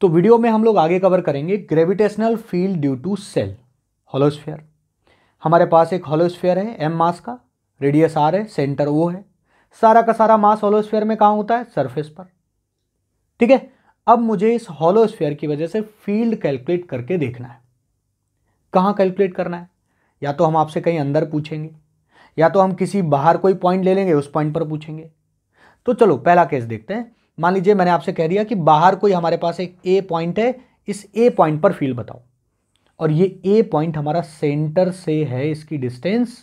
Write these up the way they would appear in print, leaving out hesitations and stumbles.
तो वीडियो में हम लोग आगे कवर करेंगे gravitational field due to shell, hollow sphere. हमारे पास एक होलोस्फीयर है m मास का, रेडियस r है, सेंटर O है। सारा का सारा मास होलोस्फीयर में कहाँ होता है? सरफेस पर। ठीक है, अब मुझे इस होलोस्फीयर की वजह से फील्ड कैलकुलेट करके देखना है। कहाँ कैलकुलेट करना है? या तो हम आपसे कहीं अंदर पूछेंगे, या तो हम किसी बाहर कोई पॉइंट ले लेंगे, उस पॉइंट पर पूछेंगे। तो चलो पहला केस देखते हैं। मान लीजिए मैंने आपसे कह दिया कि बाहर कोई हमारे पास एक ए पॉइंट है, इस ए पॉइंट पर फील्ड बताओ, और ये ए पॉइंट हमारा सेंटर से है, इसकी डिस्टेंस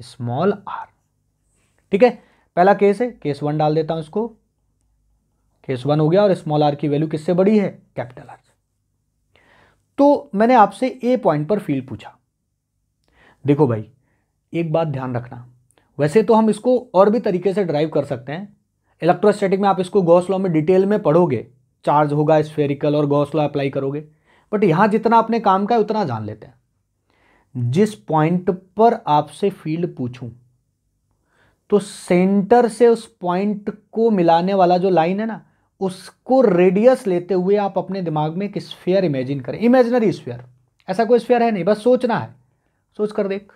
स्मॉल आर। ठीक है, पहला केस है, केस 1 डाल देता हूं इसको। केस 1 हो गया, और स्मॉल आर की वैल्यू किससे बड़ी है? Capital R. तो मैंने आपसे ए पॉइंट पर फील्ड पूछा। देखो भाई, एक बात ध्यान रखना, वैसे तो हम इसको और भी तरीके से ड्राइव कर सकते हैं। इलेक्ट्रोस्टैटिक में आप इसको गॉस लॉ में डिटेल में पढ़ोगे, चार्ज होगा स्फेरिकल और गॉस लॉ अप्लाई करोगे, बट यहां जितना अपने काम का है उतना जान लेते हैं। जिस पॉइंट पर आपसे फील्ड पूछूं, तो सेंटर से उस पॉइंट को मिलाने वाला जो लाइन है ना, उसको रेडियस लेते हुए आप अपने दिमाग में एक स्फीयर इमेजिन करें। इमेजिनरी स्फीयर, ऐसा कोई स्फीयर है नहीं, बस सोचना है। सोच कर देख,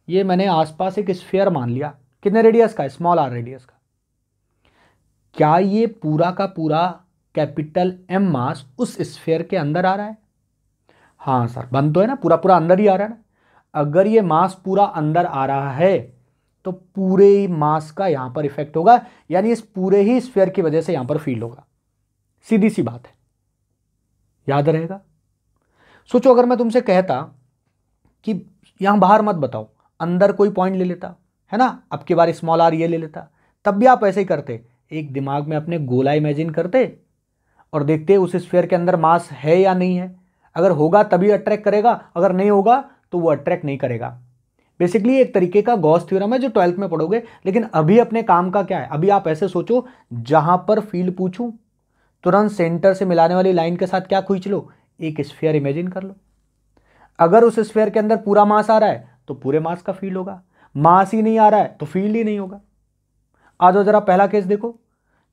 ये मैंने आसपास एक स्फीयर मान लिया, कितने रेडियस का? स्मॉल आर रेडियस का। क्या ये पूरा का पूरा कैपिटल एम मास उस स्फीयर के अंदर आ रहा है? हाँ सर, बन तो है ना, पूरा पूरा अंदर ही आ रहा है ना। अगर ये मास पूरा अंदर आ रहा है तो पूरे ही मास का यहां पर इफेक्ट होगा, यानी इस पूरे ही स्फीयर की वजह से यहां पर फील्ड होगा। सीधी सी बात है, याद रहेगा। सोचो अगर मैं तुमसे कहता कि यहां बाहर मत बताओ, अंदर कोई पॉइंट ले लेता, है ना, अब की बार स्मॉल आर ये ले लेता, तब भी आप ऐसे ही करते। एक दिमाग में अपने गोला इमेजिन करते और देखते उस स्फीयर के अंदर मास है या नहीं है। अगर होगा तभी अट्रैक्ट करेगा, अगर नहीं होगा तो वो अट्रैक्ट नहीं करेगा। बेसिकली एक तरीके का गॉस थ्योरम है जो 12th में पढ़ोगे, लेकिन अभी अपने काम का क्या है? अभी आप ऐसे सोचो, जहां पर फील्ड पूछूं तुरंत सेंटर से मिलाने वाली लाइन के साथ क्या खींच लो? एक स्फीयर इमेजिन कर लो। अगर उस स्फीयर के अंदर पूरा मास आ रहा है तो पूरे मास का फील्ड होगा, मास ही नहीं आ रहा है तो फील्ड ही नहीं होगा। आ जाओ जरा पहला केस देखो,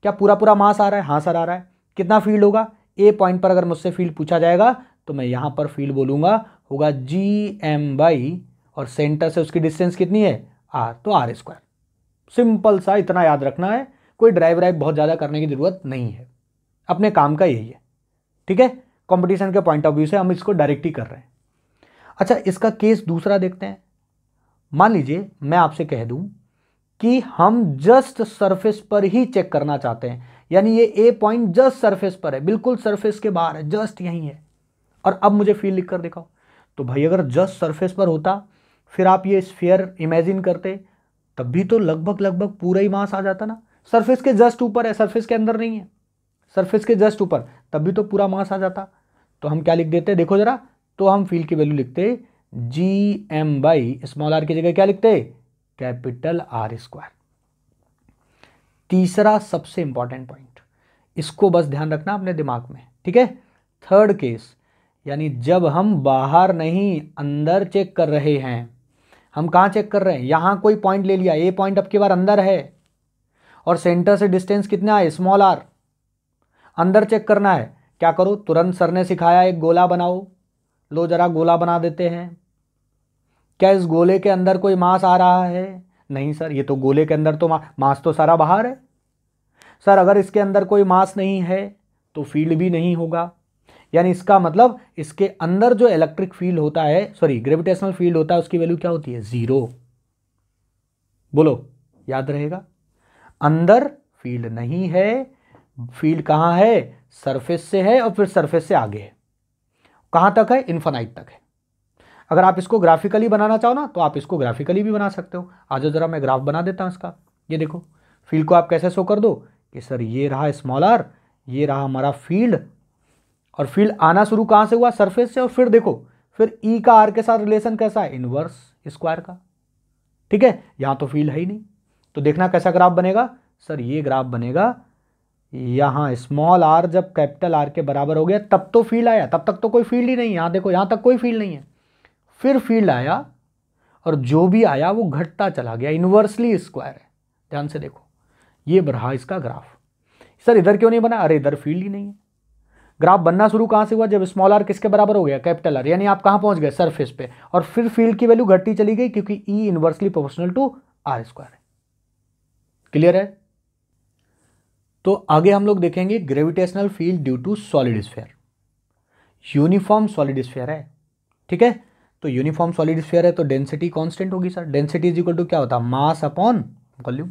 क्या पूरा पूरा मास आ रहा है? हाँ सर आ रहा है। कितना फील्ड होगा? ए पॉइंट पर अगर मुझसे फील्ड पूछा जाएगा तो मैं यहां पर फील्ड बोलूंगा, होगा जी एम बाई, और सेंटर से उसकी डिस्टेंस कितनी है? आर, तो आर स्क्वायर। सिंपल सा, इतना याद रखना है, कोई ड्राइव बहुत ज्यादा करने की जरूरत नहीं है, अपने काम का यही है। ठीक है, कंपटीशन के पॉइंट ऑफ व्यू से हम इसको डायरेक्ट ही कर रहे हैं। अच्छा, इसका केस दूसरा देखते हैं। मान लीजिए मैं आपसे कह दूं कि हम जस्ट सरफेस पर ही चेक करना चाहते हैं, यानी ये ए पॉइंट जस्ट सरफेस पर है, बिल्कुल सरफेस के बाहर है, जस्ट यहीं है, और अब मुझे फील्ड लिख कर दिखाओ। तो भाई अगर जस्ट सरफेस पर होता, फिर आप ये स्फीयर इमेजिन करते, तब भी तो लगभग लगभग पूरा ही मास आ जाता ना। सरफेस के जस्ट ऊपर है, सरफेस के अंदर नहीं है, सरफेस के जस्ट ऊपर, तब भी तो पूरा मास आ जाता। तो हम क्या लिख देते, देखो जरा, तो हम फील्ड की वैल्यू लिखते G M by small R की जगह क्या लिखते? Capital R square. तीसरा सबसे इंपॉर्टेंट पॉइंट, इसको बस ध्यान रखना अपने दिमाग में। ठीक है, थर्ड केस, यानी जब हम बाहर नहीं अंदर चेक कर रहे हैं। हम कहां चेक कर रहे हैं? यहां कोई पॉइंट ले लिया, ए पॉइंट अब की बार अंदर है, और सेंटर से डिस्टेंस कितना है? Small are. अंदर चेक करना है, क्या करो? तुरंत सर ने सिखाया, एक गोला बनाओ। लो जरा गोला बना देते हैं। क्या इस गोले के अंदर कोई मास आ रहा है? नहीं सर, ये तो गोले के अंदर तो मास तो सारा बाहर है। सर अगर इसके अंदर कोई मास नहीं है तो फील्ड भी नहीं होगा, यानी इसका मतलब इसके अंदर जो इलेक्ट्रिक फील्ड होता है, सॉरी ग्रेविटेशनल फील्ड होता है, उसकी वैल्यू क्या होती है? 0। बोलो, याद रहेगा। अंदर फील्ड नहीं है, फील्ड कहां है? सरफेस से है, और फिर सरफेस से आगे है। कहां तक है? इन्फिनाइट तक है। अगर आप इसको ग्राफिकली बनाना चाहो ना, तो आप इसको ग्राफिकली भी बना सकते हो। आज जरा मैं ग्राफ बना देता हूं इसका। ये देखो, फील्ड को आप कैसे शो कर दो कि सर ये रहा स्मॉल आर, ये रहा हमारा फील्ड, और फील्ड आना शुरू कहां से हुआ? सरफेस से। और फिर देखो, फिर ई का आर के साथ रिलेशन कैसा है? इनवर्स स्क्वायर का। ठीक है, यहां तो फील्ड है ही नहीं, तो देखना कैसा ग्राफ बनेगा। सर ये ग्राफ बनेगा, यहां स्मॉल आर जब कैपिटल आर के बराबर हो गया तब तो फील्ड आया, तब तक तो कोई फील्ड ही नहीं। यहां देखो, यहां तक कोई फील्ड नहीं है, फिर फील्ड आया, और जो भी आया वो घटता चला गया, इनवर्सली स्क्वायर है। ध्यान से देखो, ये रहा इसका ग्राफ। सर इधर क्यों नहीं बना? अरे इधर फील्ड ही नहीं है। ग्राफ बनना शुरू कहाँ से हुआ, जब स्मॉल आर किसके बराबर हो गया, कैपिटल आर, यानी आप कहाँ पहुंच गए, सरफेस पे, और फिर फील्ड की वैल्यू घटती चली गई क्योंकि E inversely proportional to R square है। क्लियर है? तो आगे हम लोग देखेंगे gravitational field due to solid sphere. Uniform solid sphere है, ठीक है, तो यूनिफॉर्म सॉलिड स्फीयर है तो डेंसिटी कांस्टेंट होगी sir, density is equal to क्या होता है, मास अपॉन वॉल्यूम,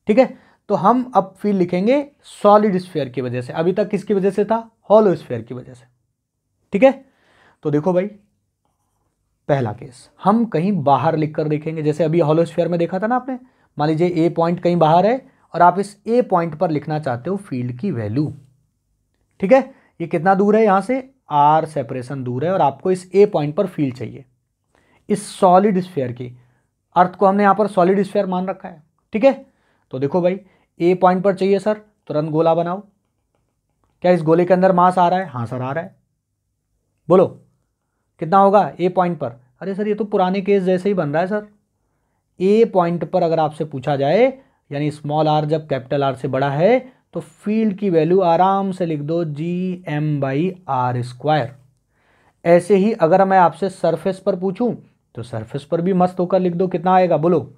ठीक है। तो हम अब फील्ड लिखेंगे सॉलिड स्फीयर की वजह से, अभी तक किसकी वजह से था, हॉलो स्फीयर की वजह से, ठीक है। तो देखो भाई, पहला केस हम कहीं बाहर लिखकर देखेंगे, जैसे अभी हॉलो स्फीयर में देखा था ना आपने, मान लीजिए ए पॉइंट कहीं बाहर है और आप इस ए पॉइंट पर लिखना चाहते हो फील्ड की वैल्यू, ठीक है। ये कितना दूर है यहां से, आर सेपरेशन दूर है और आपको इस ए पॉइंट पर फील्ड चाहिए इस सॉलिड स्फीयर की। अर्थ को हमने यहां पर सॉलिड स्फीयर मान रखा है, ठीक है। तो देखो भाई, ए पॉइंट पर चाहिए सर, तुरंत गोला बनाओ। क्या इस गोले के अंदर मास आ रहा है, हाँ सर आ रहा है, बोलो कितना होगा ए पॉइंट पर। अरे सर ये तो पुराने केस जैसे ही बन रहा है सर। ए पॉइंट पर अगर आपसे पूछा जाए, यानी स्मॉल आर जब कैपिटल आर से बड़ा है, तो फील्ड की वैल्यू आराम से लिख दो Gm/r²। ऐसे ही अगर मैं आपसे सरफेस पर पूछूं तो सरफेस पर भी मस्त होकर लिख दो, कितना आएगा बोलो,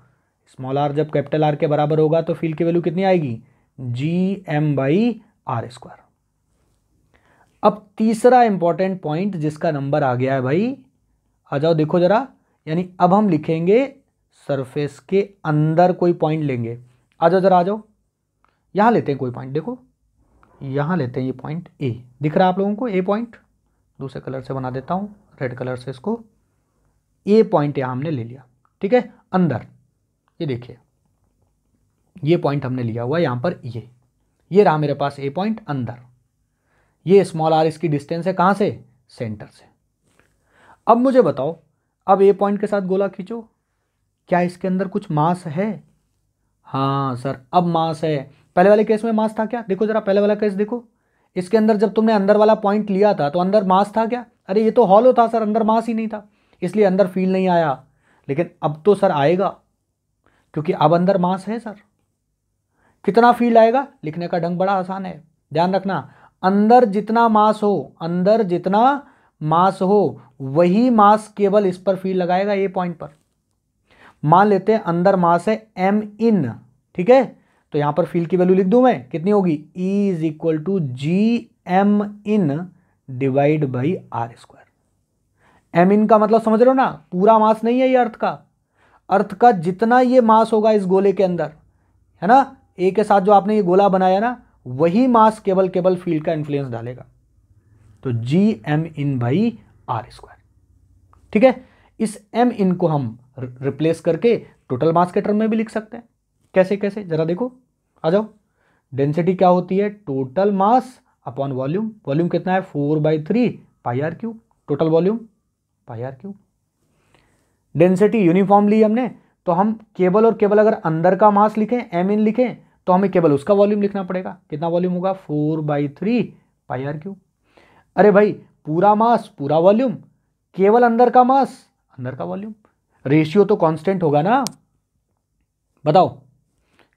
स्मॉल आर जब कैपिटल आर के बराबर होगा तो फील्ड की वैल्यू कितनी आएगी, Gm/r²। अब तीसरा इंपॉर्टेंट पॉइंट जिसका नंबर आ गया है भाई, आ जाओ देखो जरा, यानी अब हम लिखेंगे सरफेस के अंदर कोई पॉइंट लेंगे। आ जाओ जरा, आ जाओ, यहां लेते हैं कोई पॉइंट, देखो यहां लेते हैं ये पॉइंट ए, दिख रहा है आप लोगों को ए पॉइंट, दूसरे कलर से बना देता हूं, रेड कलर से इसको, ए पॉइंट यहां हमने ले लिया, ठीक है, अंदर। ये देखिए ये पॉइंट हमने लिया हुआ यहां पर, ये रहा मेरे पास ए पॉइंट अंदर, ये स्मॉल आर इसकी डिस्टेंस है कहां से, सेंटर से। अब मुझे बताओ, अब ए पॉइंट के साथ गोला खींचो, क्या इसके अंदर कुछ मास है, हाँ सर अब मास है। पहले वाले केस में मास था क्या, देखो जरा पहले वाला केस देखो, इसके अंदर जब तुमने अंदर वाला पॉइंट लिया था तो अंदर मास था क्या, अरे ये तो हॉलो था सर, अंदर मास ही नहीं था, इसलिए अंदर फील नहीं आया। लेकिन अब तो सर आएगा, क्योंकि अब अंदर मास है सर। कितना फील आएगा, लिखने का ढंग बड़ा आसान है, ध्यान रखना, अंदर जितना मास हो, अंदर जितना मास हो वही मास केवल इस पर फील लगाएगा ए पॉइंट पर। मान लेते हैं अंदर मास है m इन, ठीक है, तो यहां पर फील्ड की वैल्यू लिख दूं मैं, कितनी होगी, E is equal to Gm/r²। M in का मतलब समझ रहे हो ना, पूरा मास नहीं है ये अर्थ का, अर्थ का जितना ये मास होगा इस गोले के अंदर, है ना, ए के साथ जो आपने ये गोला बनाया ना, वही मास केवल फील्ड का इन्फ्लुएंस डालेगा, तो Gm/r², ठीक है। इस m इन को हम रिप्लेस करके टोटल मास के टर्म में भी लिख सकते हैं। कैसे कैसे जरा देखो, आ जाओ। डेंसिटी क्या होती है, total mass upon volume, volume कितना है 4/3 πr³, total volume πr³। Density uniform ली हमने, तो हम केवल और केवल अगर अंदर का मास लिखें, m इन लिखें, तो हमें केवल उसका वॉल्यूम लिखना पड़ेगा, कितना वॉल्यूम होगा 4/3 πr³। अरे भाई पूरा मास पूरा वॉल्यूम, केवल अंदर का मास अंदर का वॉल्यूम, रेशियो तो कांस्टेंट होगा ना। बताओ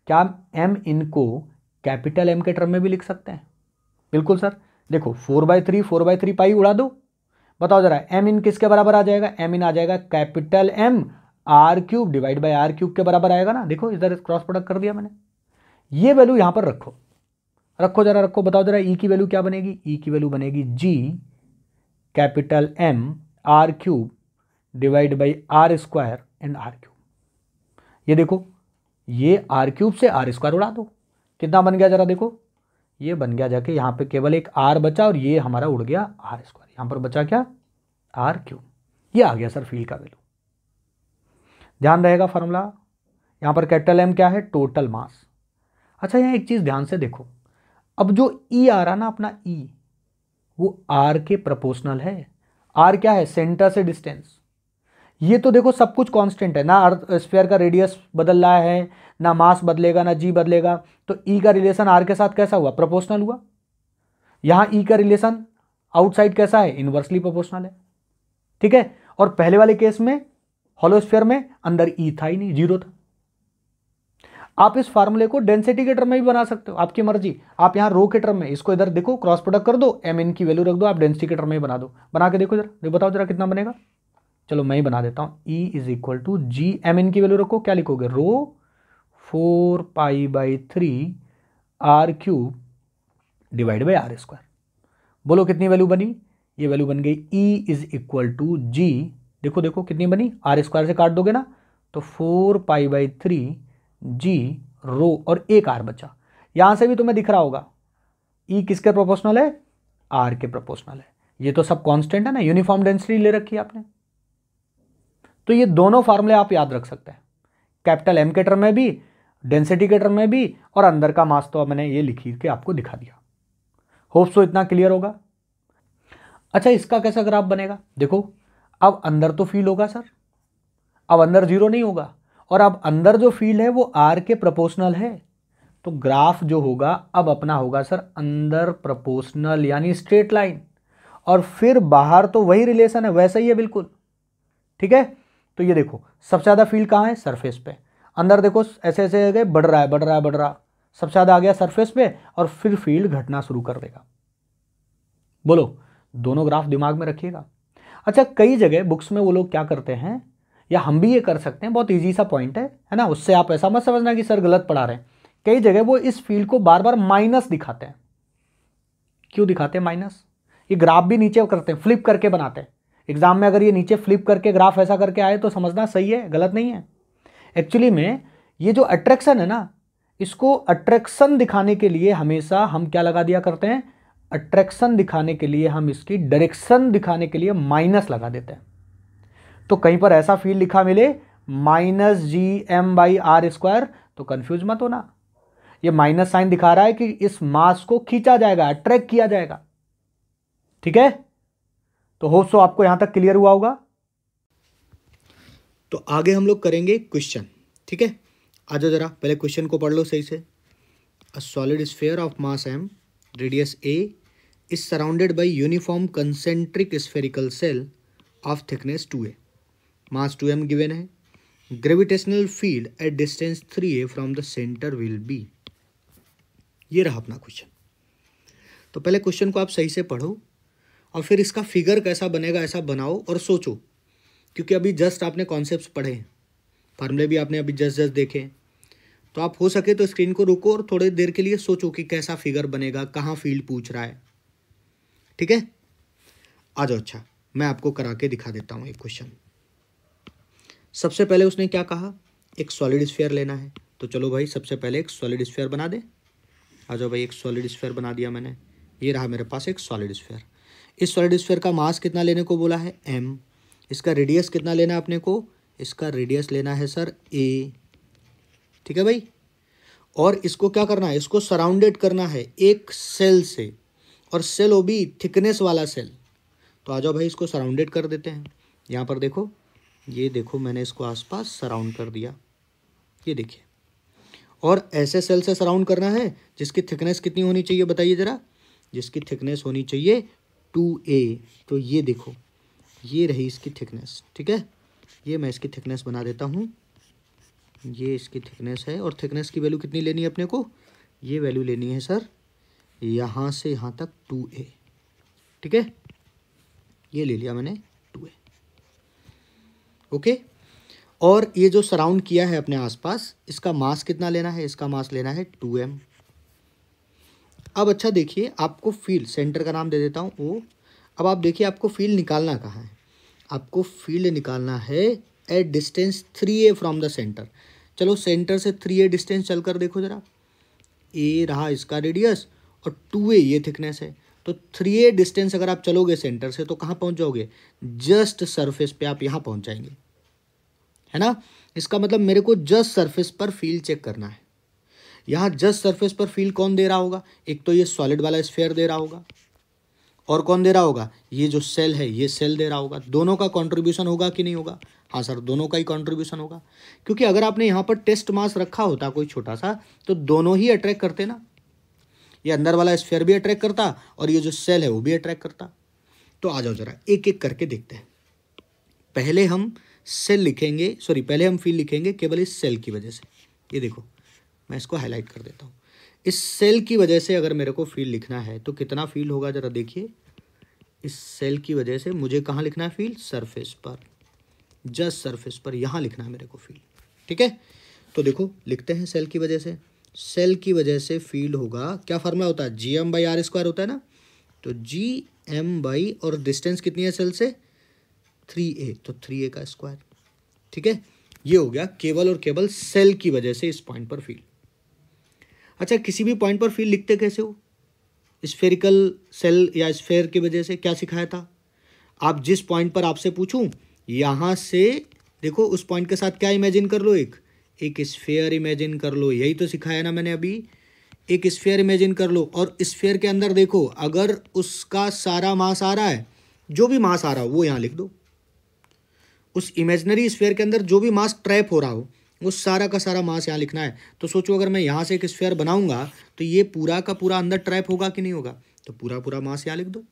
क्या m इन को कैपिटल M के टर्म में भी लिख सकते हैं, बिल्कुल सर। देखो 4/3 पाई उड़ा दो, बताओ जरा m इन किसके बराबर आ जाएगा, m इन आ जाएगा capital M r³ divide by r³ के बराबर आएगा ना। देखो इधर क्रॉस प्रोडक्ट कर दिया मैंने, ये वैल्यू यहां पर रखो, रखो जरा रखो, बताओ जरा E की वैल्यू क्या बनेगी, E की वैल्यू बनेगी G capital M r³ divide by r² and r³। ये देखो ये r³ से r² उड़ा दो, कितना बन गया जरा देखो, ये बन गया जाके यहाँ पे केवल एक r बचा और ये हमारा उड़ गया r², यहाँ पर बचा क्या r³, ये आ गया सर फील्ड का वैल्यू। ध्यान रहेगा फॉर्मूला, यहाँ पर कैपिटल M क्या है, टोटल मास। अच्छा यहाँ एक चीज ध्यान से देखो, अब जो E आ रहा ना अपना E, वो R के प्रोपोर्शनल है। R क्या है, सेंटर से डिस्टेंस। ये तो देखो सब कुछ कांस्टेंट है ना, अर्थ स्फीयर का रेडियस बदल रहा है ना, मास बदलेगा ना G बदलेगा, तो E का रिलेशन R के साथ कैसा हुआ, प्रोपोर्शनल हुआ। यहां E का रिलेशन आउटसाइड कैसा है, इनवर्सली प्रोपोर्शनल है, ठीक है। और पहले वाले केस में हॉलो स्फीयर में अंदर E था ही नहीं, जीरो था। आप इस फार्मूले को डेंसिटी के टर्म में भी बना सकते हो, आपकी मर्जी। आप यहाँ रो के टर्म में इसको इधर देखो, क्रॉस प्रोडक्ट कर दो, एम एन की वैल्यू रख दो, आप डेंसिटी के टर्म में ही बना दो। बना के देखो जरा, बताओ जरा कितना बनेगा। चलो मैं ही बना देता हूँ। E is equal to G, M N की वैल्यू रखो, क्या लिखोगे, rho 4π/3 r cube divide by R square. बोलो कितनी वैल्यू बनी, ये वैल्यू बन गई E is equal to G, देखो देखो कितनी बनी, आर स्क्वायर से काट दोगे ना तो 4π/3 जी रो, और एक आर बचा। यहां से भी तुम्हें दिख रहा होगा E किसके प्रोपोर्शनल है, आर के प्रोपोर्शनल है। ये तो सब कांस्टेंट है ना, यूनिफॉर्म डेंसिटी ले रखी है आपने। तो ये दोनों फार्मूले आप याद रख सकते हैं, कैपिटल एम के टर्म में भी, डेंसिटी के टर्म में भी, और अंदर का मास तो मैंने ये लिखी के आपको दिखा दिया। होप सो इतना क्लियर होगा। अच्छा इसका कैसा ग्राफ बनेगा, देखो अब अंदर तो फील्ड होगा सर, अब अंदर जीरो नहीं होगा, और अब अंदर जो फील्ड है वो आर के प्रोपोर्शनल है, तो ग्राफ जो होगा अब अपना होगा सर अंदर प्रोपोर्शनल यानी स्ट्रेट लाइन, और फिर बाहर तो वही रिलेशन है, वैसा ही है बिल्कुल, ठीक है। तो ये देखो सबसे ज़्यादा फील्ड कहाँ है, सरफेस पे, अंदर देखो ऐसे ऐसे गए, बढ़ रहा है बढ़ रहा है बढ़ रहा, सबसे ज़्यादा आ गया सरफेस पे, और फिर फील्ड घटना शुरू कर देगा। बोलो दोनों ग्राफ दिमाग में रखिएगा। अच्छा कई जगह बुक्स में वो लोग क्या करते हैं, या हम भी ये कर सकते हैं, बहुत ईजी सा पॉइंट है ना, उससे आप ऐसा मत समझना कि सर गलत पढ़ा रहे हैं। कई जगह वो इस फील्ड को बार बार माइनस दिखाते हैं। क्यों दिखाते हैं माइनस, ये ग्राफ भी नीचे करते हैं, फ्लिप करके बनाते हैं। एग्जाम में अगर ये नीचे फ्लिप करके ग्राफ ऐसा करके आए तो समझना सही है, गलत नहीं है। एक्चुअली में ये जो अट्रैक्शन है ना, इसको अट्रैक्शन दिखाने के लिए हमेशा हम क्या लगा दिया करते हैं, अट्रैक्शन दिखाने के लिए हम इसकी डायरेक्शन दिखाने के लिए माइनस लगा देते हैं। तो कहीं पर ऐसा फील्ड लिखा मिले -gm/r², तो कंफ्यूज मत होना, ये माइनस साइन दिखा रहा है कि इस मास को खींचा जाएगा, अट्रैक्ट किया जाएगा, ठीक है। तो होप सो आपको यहां तक क्लियर हुआ होगा। तो आगे हम लोग करेंगे क्वेश्चन, ठीक है। आ जाओ जरा पहले क्वेश्चन को पढ़ लो सही से। A solid sphere of mass m, radius a is surrounded by uniform concentric spherical shell of thickness 2a, mass 2m given है, gravitational field at distance 3a from the centre will be. ये रहा अपना question. तो पहले question को आप सही से पढ़ो और फिर इसका फिगर कैसा बनेगा ऐसा बनाओ और सोचो, क्योंकि अभी जस्ट आपने कॉन्सेप्ट्स पढ़े हैं, फार्मूले भी आपने अभी जस्ट देखे, तो आप हो सके तो स्क्रीन को रुको और थोड़ी देर के लिए सोचो कि कैसा फिगर बनेगा, कहाँ फील्ड पूछ रहा है, ठीक है। आ जाओ, अच्छा मैं आपको करा के दिखा देता हूँ एक क्वेश्चन। सबसे पहले उसने क्या कहा, एक सॉलिड स्फीयर लेना है, तो चलो भाई सबसे पहले एक सॉलिड स्फीयर बना दे। आ जाओ भाई, एक सॉलिड स्फीयर बना दिया मैंने, ये रहा मेरे पास एक सॉलिड स्फीयर। इस सॉलिड स्फीयर का मास कितना लेने को बोला है, m। इसका रेडियस कितना लेना है अपने को, इसका रेडियस लेना है सर a, ठीक है भाई। और इसको क्या करना है, इसको सराउंडेड करना है एक सेल से, और सेल वो भी थिकनेस वाला सेल। तो आ जाओ भाई इसको सराउंडेड कर देते हैं। यहाँ पर देखो, ये देखो मैंने इसको आसपास सराउंड कर दिया, ये देखिए। और ऐसे सेल से सराउंड करना है जिसकी थिकनेस कितनी होनी चाहिए बताइए ज़रा, जिसकी थिकनेस होनी चाहिए 2a। तो ये देखो, ये रही इसकी थिकनेस, ठीक है। ये मैं इसकी थिकनेस बना देता हूँ, ये इसकी थिकनेस है, और थिकनेस की वैल्यू कितनी लेनी है अपने को, ये वैल्यू लेनी है सर यहाँ से यहाँ तक 2a, ठीक है। ये ले लिया मैंने 2a, ओके। और ये जो सराउंड किया है अपने आसपास, इसका मास कितना लेना है, इसका मास लेना है 2m। अब अच्छा देखिए, आपको फील्ड, सेंटर का नाम दे देता हूँ O। अब आप देखिए आपको फील्ड निकालना कहाँ है, आपको फील्ड निकालना है eight distance 3a from the centre. चलो सेंटर से 3a डिस्टेंस चलकर देखो जरा, a रहा इसका रेडियस और 2a ये थिकनेस है, तो 3a डिस्टेंस अगर आप चलोगे सेंटर से तो कहाँ पहुँच जाओगे, जस्ट सरफेस पे आप यहाँ पहुँच जाएंगे, है ना। इसका मतलब मेरे को जस्ट सरफेस पर फील्ड चेक करना है। यहाँ जस्ट सरफेस पर फील्ड कौन दे रहा होगा, एक तो ये सॉलिड वाला स्फीयर दे रहा होगा, और कौन दे रहा होगा, ये जो सेल है ये सेल दे रहा होगा। दोनों का कंट्रीब्यूशन होगा कि नहीं होगा, हाँ सर दोनों का ही कंट्रीब्यूशन होगा, क्योंकि अगर आपने यहाँ पर टेस्ट मास रखा होता कोई छोटा सा तो दोनों ही अट्रैक्ट करते ना, ये अंदर वाला स्फीयर भी अट्रैक्ट करता और ये जो सेल है वो भी अट्रैक्ट करता। तो आ जाओ जरा एक एक करके देखते हैं। पहले हम सेल लिखेंगे, सॉरी पहले हम फील्ड लिखेंगे केवल इस सेल की वजह से। ये देखो मैं इसको हाईलाइट कर देता हूँ। इस सेल की वजह से अगर मेरे को फील्ड लिखना है तो कितना फील्ड होगा ज़रा देखिए। इस सेल की वजह से मुझे कहाँ लिखना है फील्ड? सरफेस पर, जस्ट सरफेस पर, यहाँ लिखना है मेरे को फील्ड। ठीक है, तो देखो लिखते हैं सेल की वजह से। सेल की वजह से फील्ड होगा, क्या फार्मूला होता है? GM/R² होता है ना। तो GM/ और डिस्टेंस कितनी है सेल से? 3a, तो 3a का स्क्वायर। ठीक है, ये हो गया केवल और केवल सेल की वजह से इस पॉइंट पर फील्ड। अच्छा, किसी भी पॉइंट पर फील्ड लिखते कैसे हो? स्फेरिकल सेल या स्फेयर की वजह से क्या सिखाया था? आप जिस पॉइंट पर आपसे पूछूं, यहां से देखो उस पॉइंट के साथ क्या इमेजिन कर लो, एक स्फेयर इमेजिन कर लो। यही तो सिखाया ना मैंने अभी। एक स्फेयर इमेजिन कर लो और स्फेयर के अंदर देखो, अगर उसका सारा मास आ रहा है, जो भी मास आ रहा हो वो यहाँ लिख दो। उस इमेजिनरी स्फेयर के अंदर जो भी मास ट्रैप हो रहा हो, वो सारा का सारा मास यहाँ लिखना है। तो सोचो अगर मैं यहाँ से एक स्फेयर बनाऊंगा तो ये पूरा का पूरा अंदर ट्रैप होगा कि नहीं होगा? तो पूरा पूरा मास यहाँ लिख दो।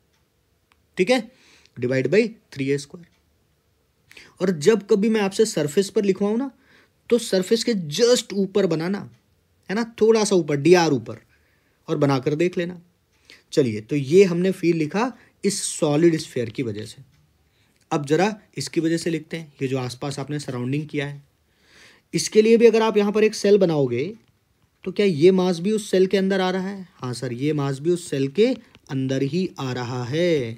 ठीक है, डिवाइड बाई 3a²। और जब कभी मैं आपसे सरफेस पर लिखवाऊं ना, तो सरफेस के जस्ट ऊपर बनाना है ना, थोड़ा सा ऊपर, dr ऊपर, और बनाकर देख लेना। चलिए, तो ये हमने फील्ड लिखा इस सॉलिड स्फेयर की वजह से। अब जरा इसकी वजह से लिखते हैं, ये जो आसपास आपने सराउंडिंग किया है। इसके लिए भी अगर आप यहाँ पर एक सेल बनाओगे तो क्या ये मास भी उस सेल के अंदर आ रहा है? हाँ सर, ये मास भी उस सेल के अंदर ही आ रहा है।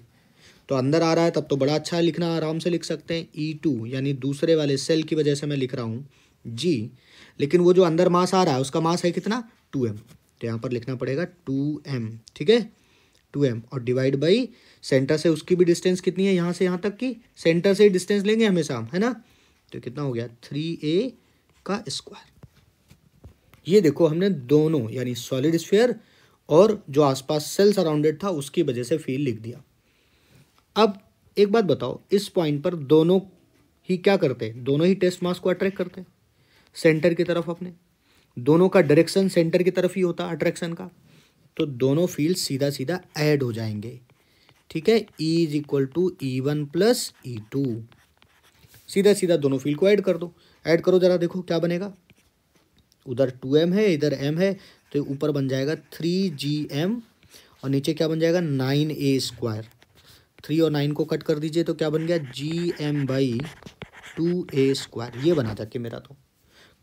तो अंदर आ रहा है तब तो बड़ा अच्छा लिखना, आराम से लिख सकते हैं E2, यानी दूसरे वाले सेल की वजह से मैं लिख रहा हूँ G, लेकिन वो जो अंदर मास आ रहा है उसका मास है कितना? 2m। तो यहाँ पर लिखना पड़ेगा 2m। ठीक है, 2m, और डिवाइड बाई सेंटर से उसकी भी डिस्टेंस कितनी है यहाँ से यहाँ तक की? सेंटर से ही डिस्टेंस लेंगे हमेशा, है ना। तो कितना हो गया? 3a का स्क्वायर। ये देखो हमने दोनों, यानी सॉलिड स्फीयर और जो आसपास सेल सराउंडेड था उसकी वजह से फील्ड लिख दिया। अब एक बात बताओ, इस पॉइंट पर दोनों ही क्या करते हैं? दोनों ही टेस्ट मास को अट्रैक्ट करते हैं सेंटर की तरफ अपने। दोनों का डायरेक्शन सेंटर की तरफ ही होता है अट्रैक्शन का। तो दोनों फील्ड सीधा सीधा ऐड हो जाएंगे। ठीक है, E=E1 + E2। सीधा सीधा दोनों फील्ड को ऐड कर दो। ऐड करो जरा, देखो क्या बनेगा। उधर 2m है, इधर m है, तो ऊपर बन जाएगा 3gm और नीचे क्या बन जाएगा? 9a²। 3 और 9 को कट कर दीजिए तो क्या बन गया? GM/2a²। ये बना जाके मेरा तो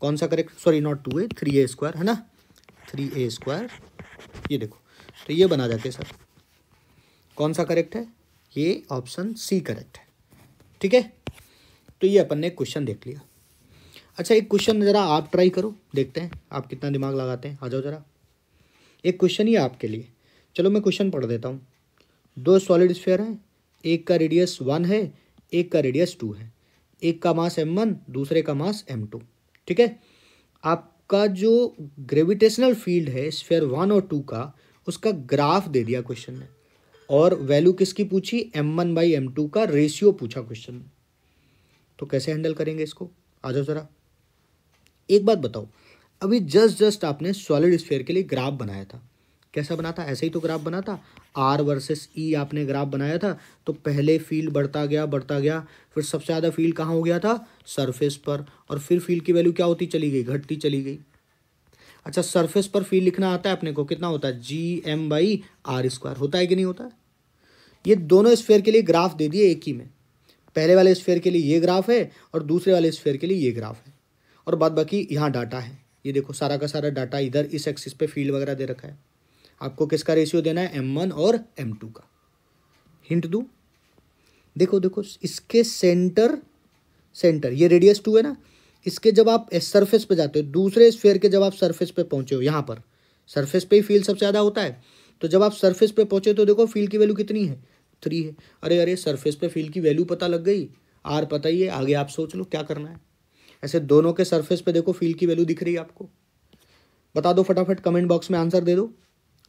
कौन सा correct? Sorry, not 2a, 3a², है ना, 3a²। ये देखो, तो ये बना जाके सर कौन सा करेक्ट है? ये ऑप्शन C करेक्ट है। ठीक है, तो ये अपन ने क्वेश्चन देख लिया। अच्छा, एक क्वेश्चन ज़रा आप ट्राई करो, देखते हैं आप कितना दिमाग लगाते हैं। आ जाओ ज़रा, एक क्वेश्चन ही आपके लिए। चलो मैं क्वेश्चन पढ़ देता हूँ। 2 सॉलिड स्फीयर हैं, एक का रेडियस 1 है, एक का रेडियस 2 है। एक का मास m1, दूसरे का मास m2। ठीक है, आपका जो ग्रेविटेशनल फील्ड है स्फीयर 1 और 2 का, उसका ग्राफ दे दिया क्वेश्चन ने, और वैल्यू किसकी पूछी? m1/m2 का रेशियो पूछा क्वेश्चन में। तो कैसे हैंडल करेंगे इसको? आ जाओ ज़रा। एक बात बताओ, अभी जस्ट आपने सॉलिड स्फीयर के लिए ग्राफ बनाया था, कैसा बना था? ऐसे ही तो ग्राफ बना था। R वर्सेस E आपने ग्राफ बनाया था, तो पहले फील्ड बढ़ता गया, फिर सबसे ज़्यादा फील्ड कहाँ हो गया था? सरफेस पर, और फिर फील्ड की वैल्यू क्या होती चली गई? घटती चली गई। अच्छा, सरफेस पर फील्ड लिखना आता है अपने को, कितना होता है? GM/R²। होता है कि नहीं होता है? ये दोनों स्फीयर के लिए ग्राफ दे दिए एक ही में। पहले वाले स्फीयर के लिए ये ग्राफ है और दूसरे वाले स्फीयर के लिए ये ग्राफ है, और बाद बाकी यहाँ डाटा है। ये देखो सारा का सारा डाटा इधर इस एक्सिस पे फील्ड वगैरह दे रखा है। आपको किसका रेशियो देना है? m1 और m2 का। हिंट दूँ? देखो देखो, इसके सेंटर ये रेडियस 2 है ना, इसके जब आप सरफेस पे जाते हो, दूसरे स्फीयर के जब आप सरफेस पे पहुंचे हो, यहाँ पर सरफेस पे ही फील्ड सबसे ज़्यादा होता है, तो जब आप सरफेस पे पहुंचे तो देखो फील्ड की वैल्यू कितनी है? 3 है। अरे सरफेस पे फील्ड की वैल्यू पता लग गई, R पता ही है, आगे आप सोच लो क्या करना है। ऐसे दोनों के सरफेस पे देखो फील्ड की वैल्यू दिख रही है आपको। बता दो फटाफट, कमेंट बॉक्स में आंसर दे दो,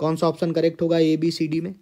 कौन सा ऑप्शन करेक्ट होगा A B C D में।